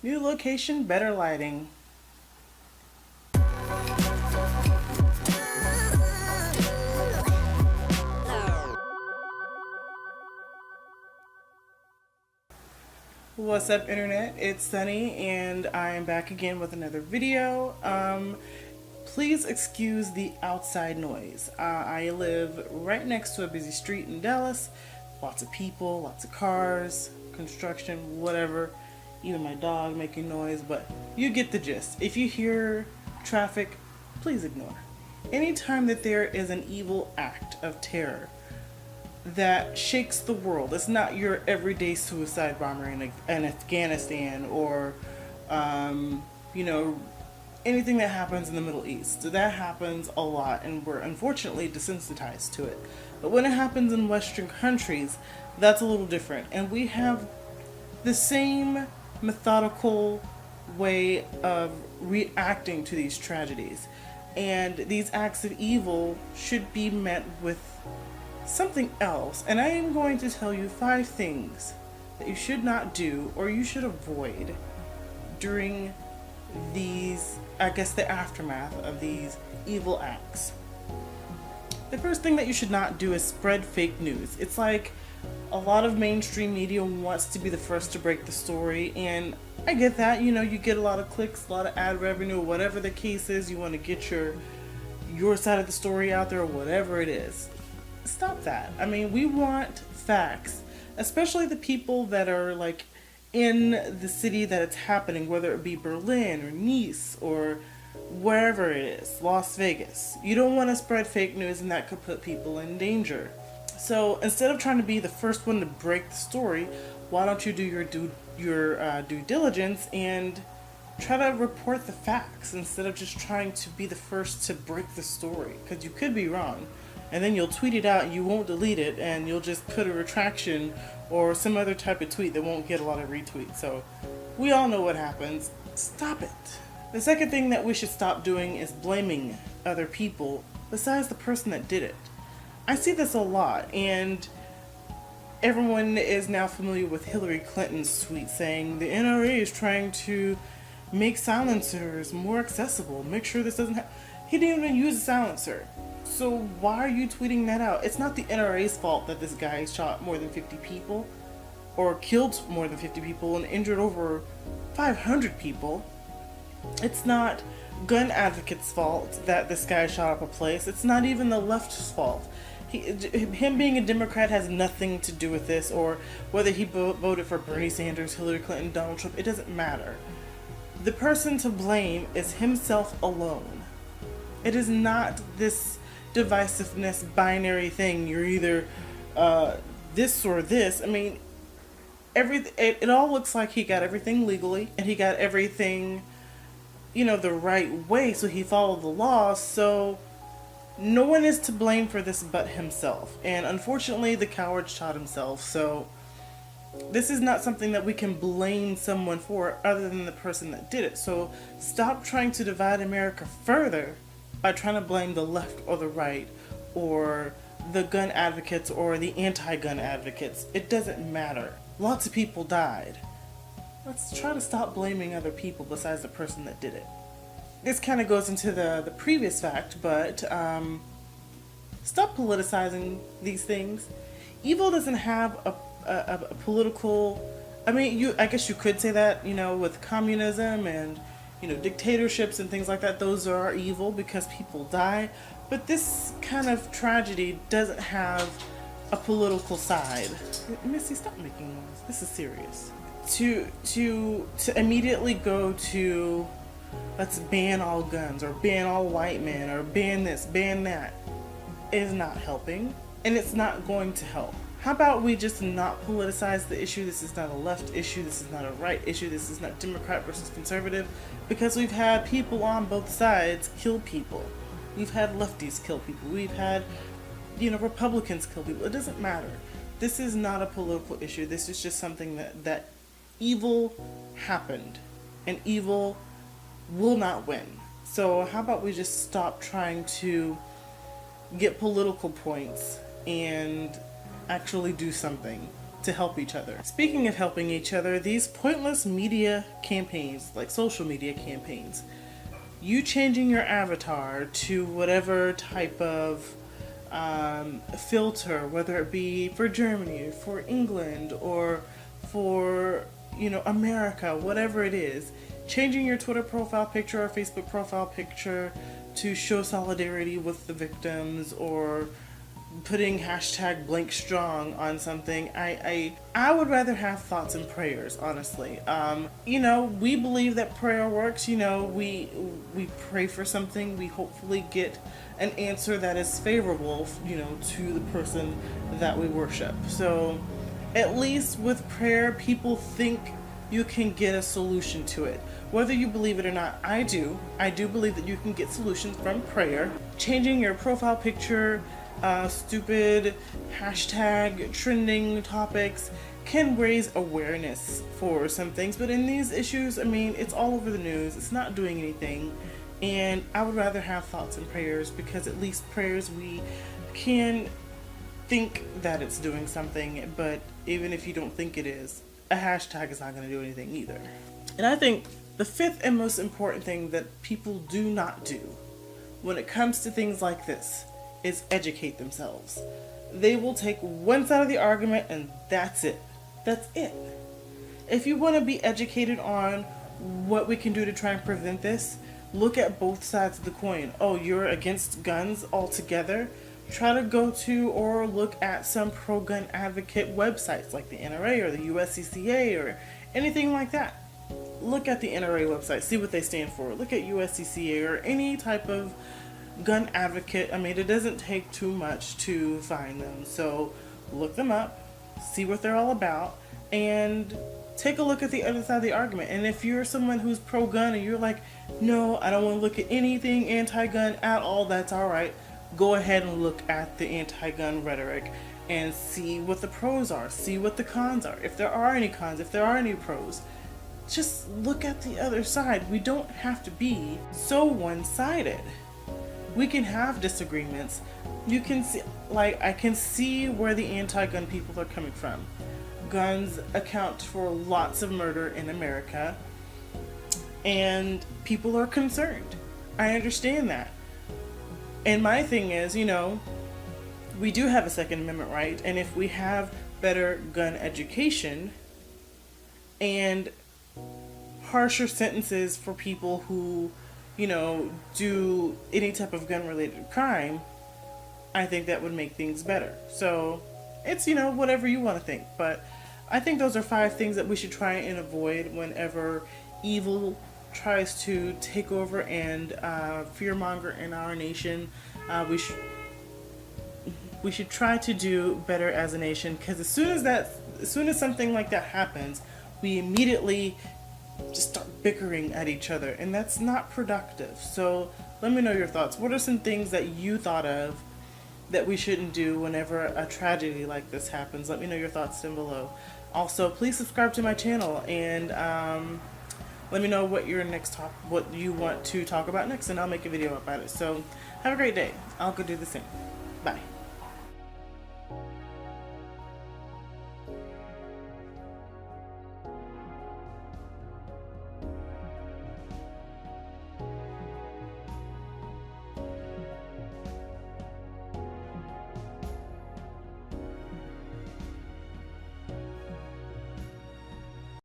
New location, better lighting. What's up, internet? It's Sunny, and I am back again with another video. Please excuse the outside noise. I live right next to a busy street in Dallas. Lots of people, lots of cars, construction, whatever. Even my dog making noise, but you get the gist. If you hear traffic, please ignore. Anytime that there is an evil act of terror that shakes the world, it's not your everyday suicide bomber in Afghanistan or, anything that happens in the Middle East. So that happens a lot, and we're unfortunately desensitized to it. But when it happens in Western countries, that's a little different. And we have the same methodical way of reacting to these tragedies. And these acts of evil should be met with something else. And I am going to tell you 5 things that you should not do or you should avoid during these, the aftermath of these evil acts. The first thing that you should not do is spread fake news. It's like a lot of mainstream media wants to be the first to break the story, and I get that. You get a lot of clicks, a lot of ad revenue, whatever the case is. You want to get your side of the story out there, or whatever it is. Stop that. I mean, we want facts, especially the people that are like in the city that it's happening, whether it be Berlin or Nice or wherever it is, Las Vegas. You don't want to spread fake news, and that could put people in danger. So instead of trying to be the first one to break the story, why don't you do your due diligence and try to report the facts instead of just trying to be the first to break the story? Because you could be wrong, and then you'll tweet it out and you won't delete it, and you'll just put a retraction or some other type of tweet that won't get a lot of retweets. So we all know what happens. Stop it. The second thing that we should stop doing is blaming other people besides the person that did it. I see this a lot, and everyone is now familiar with Hillary Clinton's tweet saying the NRA is trying to make silencers more accessible. Make sure this doesn't happen. He didn't even use a silencer. So why are you tweeting that out? It's not the NRA's fault that this guy shot more than 50 people or killed more than 50 people and injured over 500 people. It's not gun advocates' fault that this guy shot up a place. It's not even the left's fault. Him being a Democrat has nothing to do with this, or whether he voted for Bernie Sanders, Hillary Clinton, Donald Trump. It doesn't matter. The person to blame is himself alone. It is not this divisiveness binary thing. You're either this or this. I mean, it all looks like he got everything legally and he got everything, the right way, so he followed the law. So no one is to blame for this but himself. And unfortunately, the coward shot himself. So this is not something that we can blame someone for other than the person that did it. So stop trying to divide America further by trying to blame the left or the right or the gun advocates or the anti-gun advocates. It doesn't matter. Lots of people died. Let's try to stop blaming other people besides the person that did it. This kind of goes into the previous fact, but stop politicizing these things. Evil doesn't have a political. I mean, I guess you could say that, with communism and dictatorships and things like that. Those are evil because people die. But this kind of tragedy doesn't have a political side. Missy, stop making noise. This is serious. To immediately go to, let's ban all guns or ban all white men or ban this, ban that, is not helping, and it's not going to help. How about we just not politicize the issue? This is not a left issue. This is not a right issue. This is not Democrat versus conservative, because we've had people on both sides kill people. We've had lefties kill people. We've had, Republicans kill people. It doesn't matter. This is not a political issue. This is just something that evil happened, and evil will not win. So how about we just stop trying to get political points and actually do something. to help each other. Speaking of helping each other, these pointless media campaigns, like social media campaigns, you changing your avatar to whatever type of filter, whether it be for Germany, for England, or for, America, whatever it is, changing your Twitter profile picture or Facebook profile picture to show solidarity with the victims, or putting hashtag blank strong on something. I would rather have thoughts and prayers, honestly. We believe that prayer works. We pray for something, we hopefully get an answer that is favorable, to the person that we worship. So at least with prayer, people think you can get a solution to it. Whether you believe it or not, I do believe that you can get solutions from prayer. Changing your profile picture, stupid hashtag trending topics can raise awareness for some things, but in these issues, it's all over the news, it's not doing anything, and I would rather have thoughts and prayers, because at least prayers, we can think that it's doing something, but even if you don't think it is, a hashtag is not going to do anything either. And I think the fifth and most important thing that people do not do when it comes to things like this is educate themselves. They will take one side of the argument and that's it. That's it. If you want to be educated on what we can do to try and prevent this, look at both sides of the coin. Oh, you're against guns altogether? Try to go to or look at some pro-gun advocate websites like the NRA or the USCCA or anything like that. Look at the NRA website, see what they stand for. Look at USCCA or any type of gun advocate. It doesn't take too much to find them. So look them up, see what they're all about, and take a look at the other side of the argument. And if you're someone who's pro-gun and you're like, no, I don't want to look at anything anti-gun at all, that's all right. Go ahead and look at the anti-gun rhetoric and see what the pros are, see what the cons are. If there are any cons, if there are any pros, just look at the other side. We don't have to be so one-sided. We can have disagreements. You can see, I can see where the anti-gun people are coming from. Guns account for lots of murder in America, and people are concerned. I understand that. And my thing is, we do have a Second Amendment right, and if we have better gun education and harsher sentences for people who, do any type of gun-related crime, I think that would make things better. So it's, whatever you want to think. But I think those are 5 things that we should try and avoid whenever evil tries to take over and fearmonger in our nation. We should try to do better as a nation, because as soon as something like that happens, we immediately just start bickering at each other, and that's not productive. So let me know your thoughts. What are some things that you thought of that we shouldn't do whenever a tragedy like this happens? Let me know your thoughts down below. Also, please subscribe to my channel, and let me know what what you want to talk about next, and I'll make a video about it. So have a great day. I'll go do the same. Bye.